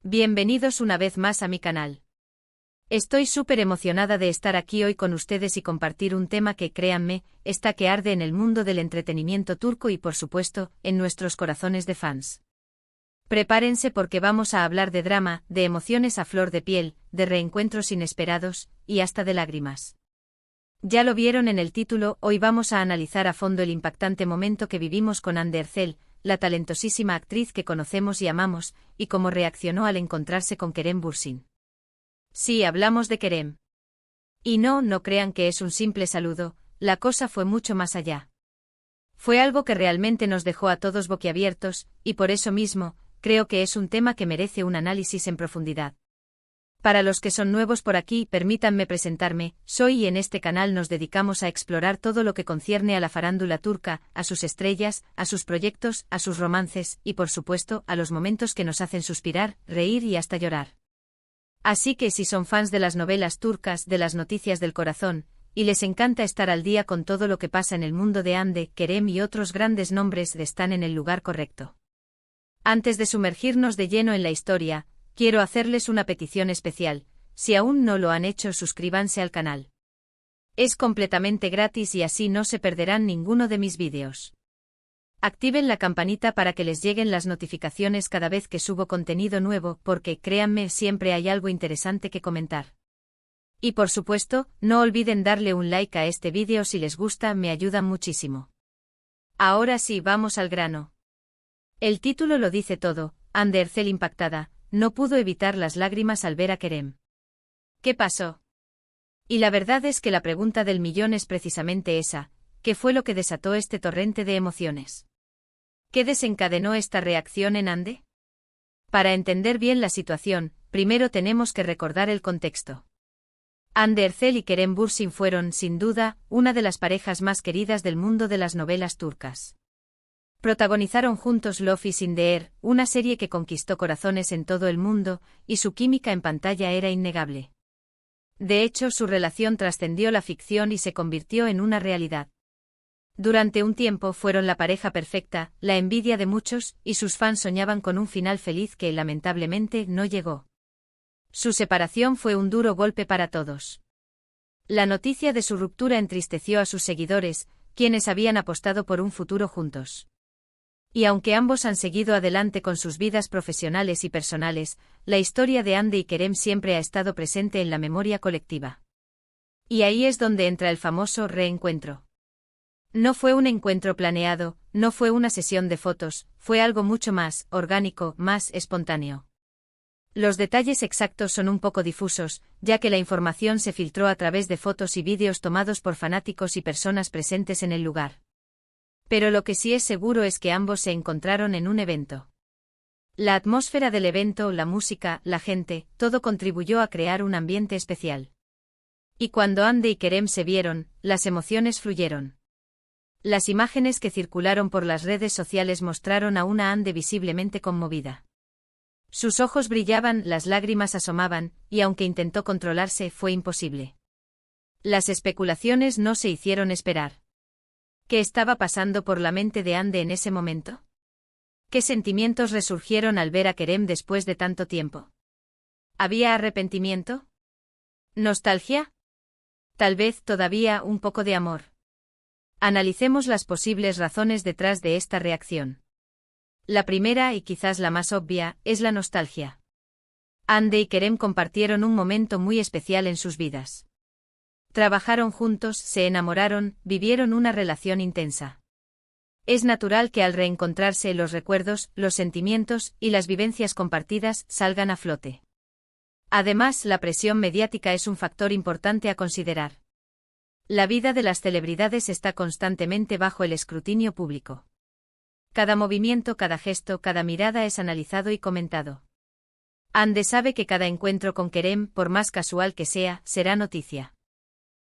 Bienvenidos una vez más a mi canal. Estoy súper emocionada de estar aquí hoy con ustedes y compartir un tema que, créanme, está que arde en el mundo del entretenimiento turco y por supuesto, en nuestros corazones de fans. Prepárense porque vamos a hablar de drama, de emociones a flor de piel, de reencuentros inesperados, y hasta de lágrimas. Ya lo vieron en el título, hoy vamos a analizar a fondo el impactante momento que vivimos con Hande Erçel, la talentosísima actriz que conocemos y amamos, y cómo reaccionó al encontrarse con Kerem Bürsin. Sí, hablamos de Kerem. Y no crean que es un simple saludo, la cosa fue mucho más allá. Fue algo que realmente nos dejó a todos boquiabiertos, y por eso mismo, creo que es un tema que merece un análisis en profundidad. Para los que son nuevos por aquí, permítanme presentarme, soy y en este canal nos dedicamos a explorar todo lo que concierne a la farándula turca, a sus estrellas, a sus proyectos, a sus romances, y por supuesto, a los momentos que nos hacen suspirar, reír y hasta llorar. Así que si son fans de las novelas turcas, de las noticias del corazón, y les encanta estar al día con todo lo que pasa en el mundo de Hande, Kerem y otros grandes nombres, están en el lugar correcto. Antes de sumergirnos de lleno en la historia, quiero hacerles una petición especial, si aún no lo han hecho, suscríbanse al canal. Es completamente gratis y así no se perderán ninguno de mis vídeos. Activen la campanita para que les lleguen las notificaciones cada vez que subo contenido nuevo, porque, créanme, siempre hay algo interesante que comentar. Y por supuesto, no olviden darle un like a este vídeo si les gusta, me ayudan muchísimo. Ahora sí, vamos al grano. El título lo dice todo, Hande Erçel impactada. No pudo evitar las lágrimas al ver a Kerem. ¿Qué pasó? Y la verdad es que la pregunta del millón es precisamente esa, ¿qué fue lo que desató este torrente de emociones? ¿Qué desencadenó esta reacción en Hande? Para entender bien la situación, primero tenemos que recordar el contexto. Hande Erçel y Kerem Bürsin fueron, sin duda, una de las parejas más queridas del mundo de las novelas turcas. Protagonizaron juntos Love is in the Air, una serie que conquistó corazones en todo el mundo, y su química en pantalla era innegable. De hecho, su relación trascendió la ficción y se convirtió en una realidad. Durante un tiempo fueron la pareja perfecta, la envidia de muchos, y sus fans soñaban con un final feliz que, lamentablemente, no llegó. Su separación fue un duro golpe para todos. La noticia de su ruptura entristeció a sus seguidores, quienes habían apostado por un futuro juntos. Y aunque ambos han seguido adelante con sus vidas profesionales y personales, la historia de Hande y Kerem siempre ha estado presente en la memoria colectiva. Y ahí es donde entra el famoso reencuentro. No fue un encuentro planeado, no fue una sesión de fotos, fue algo mucho más orgánico, más espontáneo. Los detalles exactos son un poco difusos, ya que la información se filtró a través de fotos y vídeos tomados por fanáticos y personas presentes en el lugar. Pero lo que sí es seguro es que ambos se encontraron en un evento. La atmósfera del evento, la música, la gente, todo contribuyó a crear un ambiente especial. Y cuando Hande y Kerem se vieron, las emociones fluyeron. Las imágenes que circularon por las redes sociales mostraron a una Hande visiblemente conmovida. Sus ojos brillaban, las lágrimas asomaban, y aunque intentó controlarse, fue imposible. Las especulaciones no se hicieron esperar. ¿Qué estaba pasando por la mente de Hande en ese momento? ¿Qué sentimientos resurgieron al ver a Kerem después de tanto tiempo? ¿Había arrepentimiento? ¿Nostalgia? Tal vez todavía un poco de amor. Analicemos las posibles razones detrás de esta reacción. La primera, y quizás la más obvia, es la nostalgia. Hande y Kerem compartieron un momento muy especial en sus vidas. Trabajaron juntos, se enamoraron, vivieron una relación intensa. Es natural que al reencontrarse los recuerdos, los sentimientos y las vivencias compartidas salgan a flote. Además, la presión mediática es un factor importante a considerar. La vida de las celebridades está constantemente bajo el escrutinio público. Cada movimiento, cada gesto, cada mirada es analizado y comentado. Hande sabe que cada encuentro con Kerem, por más casual que sea, será noticia.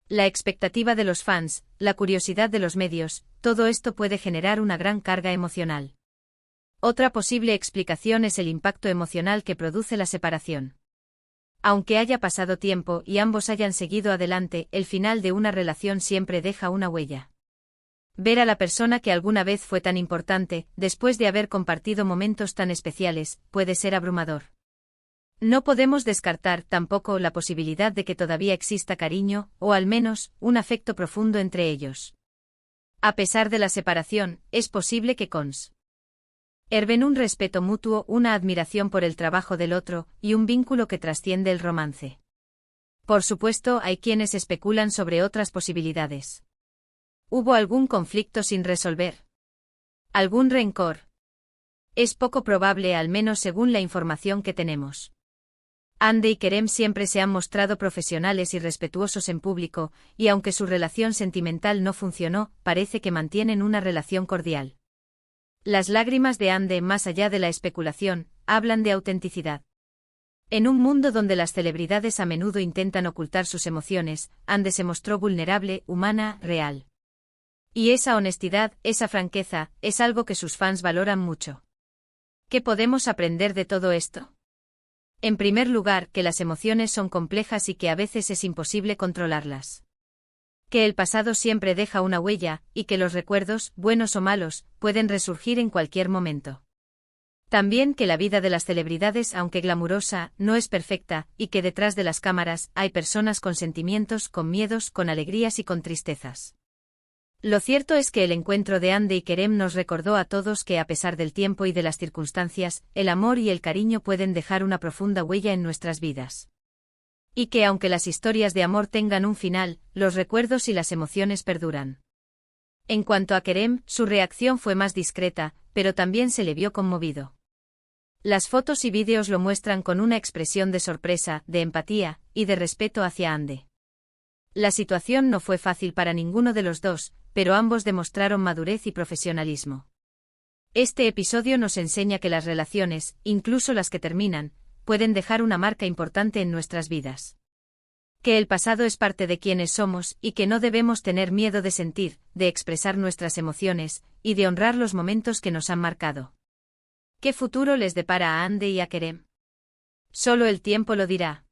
La expectativa de los fans, la curiosidad de los medios, todo esto puede generar una gran carga emocional. Otra posible explicación es el impacto emocional que produce la separación. Aunque haya pasado tiempo y ambos hayan seguido adelante, el final de una relación siempre deja una huella. Ver a la persona que alguna vez fue tan importante, después de haber compartido momentos tan especiales, puede ser abrumador. No podemos descartar tampoco la posibilidad de que todavía exista cariño, o al menos, un afecto profundo entre ellos. A pesar de la separación, es posible que conserven un respeto mutuo, una admiración por el trabajo del otro, y un vínculo que trasciende el romance. Por supuesto, hay quienes especulan sobre otras posibilidades. ¿Hubo algún conflicto sin resolver? ¿Algún rencor? Es poco probable, al menos según la información que tenemos. Ande y Kerem siempre se han mostrado profesionales y respetuosos en público, y aunque su relación sentimental no funcionó, parece que mantienen una relación cordial. Las lágrimas de Ande, más allá de la especulación, hablan de autenticidad. En un mundo donde las celebridades a menudo intentan ocultar sus emociones, Ande se mostró vulnerable, humana, real. Y esa honestidad, esa franqueza, es algo que sus fans valoran mucho. ¿Qué podemos aprender de todo esto? En primer lugar, que las emociones son complejas y que a veces es imposible controlarlas. Que el pasado siempre deja una huella, y que los recuerdos, buenos o malos, pueden resurgir en cualquier momento. También que la vida de las celebridades, aunque glamurosa, no es perfecta, y que detrás de las cámaras hay personas con sentimientos, con miedos, con alegrías y con tristezas. Lo cierto es que el encuentro de Ande y Kerem nos recordó a todos que, a pesar del tiempo y de las circunstancias, el amor y el cariño pueden dejar una profunda huella en nuestras vidas. Y que aunque las historias de amor tengan un final, los recuerdos y las emociones perduran. En cuanto a Kerem, su reacción fue más discreta, pero también se le vio conmovido. Las fotos y vídeos lo muestran con una expresión de sorpresa, de empatía y de respeto hacia Ande. La situación no fue fácil para ninguno de los dos, pero ambos demostraron madurez y profesionalismo. Este episodio nos enseña que las relaciones, incluso las que terminan, pueden dejar una marca importante en nuestras vidas. Que el pasado es parte de quienes somos y que no debemos tener miedo de sentir, de expresar nuestras emociones y de honrar los momentos que nos han marcado. ¿Qué futuro les depara a Ande y a Kerem? Solo el tiempo lo dirá.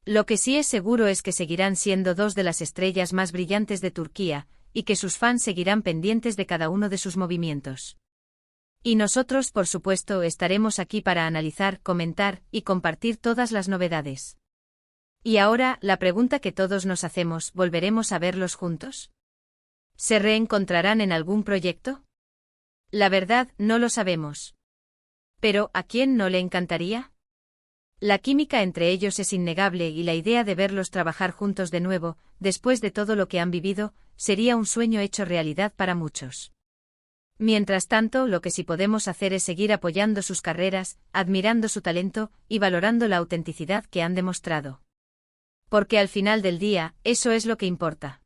Lo que sí es seguro es que seguirán siendo dos de las estrellas más brillantes de Turquía, y que sus fans seguirán pendientes de cada uno de sus movimientos. Y nosotros, por supuesto, estaremos aquí para analizar, comentar y compartir todas las novedades. Y ahora, la pregunta que todos nos hacemos: ¿volveremos a verlos juntos? ¿Se reencontrarán en algún proyecto? La verdad, no lo sabemos. Pero, ¿a quién no le encantaría? La química entre ellos es innegable y la idea de verlos trabajar juntos de nuevo, después de todo lo que han vivido, sería un sueño hecho realidad para muchos. Mientras tanto, lo que sí podemos hacer es seguir apoyando sus carreras, admirando su talento y valorando la autenticidad que han demostrado. Porque al final del día, eso es lo que importa.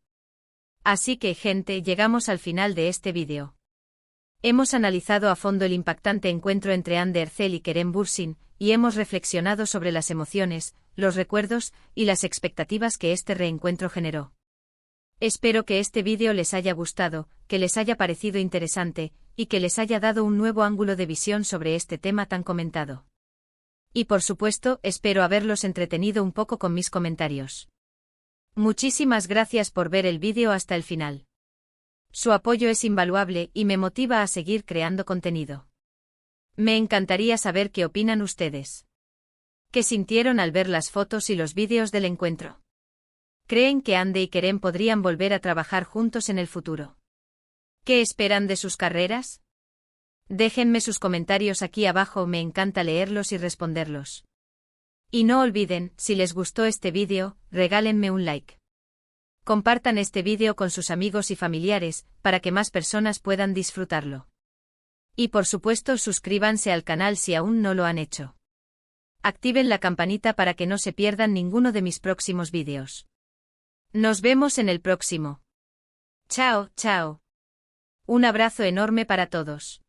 Así que, gente, llegamos al final de este vídeo. Hemos analizado a fondo el impactante encuentro entre Hande Erçel y Kerem Bürsin, y hemos reflexionado sobre las emociones, los recuerdos y las expectativas que este reencuentro generó. Espero que este vídeo les haya gustado, que les haya parecido interesante, y que les haya dado un nuevo ángulo de visión sobre este tema tan comentado. Y por supuesto, espero haberlos entretenido un poco con mis comentarios. Muchísimas gracias por ver el vídeo hasta el final. Su apoyo es invaluable y me motiva a seguir creando contenido. Me encantaría saber qué opinan ustedes. ¿Qué sintieron al ver las fotos y los vídeos del encuentro? ¿Creen que Hande y Kerem podrían volver a trabajar juntos en el futuro? ¿Qué esperan de sus carreras? Déjenme sus comentarios aquí abajo, me encanta leerlos y responderlos. Y no olviden, si les gustó este vídeo, regálenme un like. Compartan este vídeo con sus amigos y familiares, para que más personas puedan disfrutarlo. Y por supuesto, suscríbanse al canal si aún no lo han hecho. Activen la campanita para que no se pierdan ninguno de mis próximos vídeos. Nos vemos en el próximo. Chao, chao. Un abrazo enorme para todos.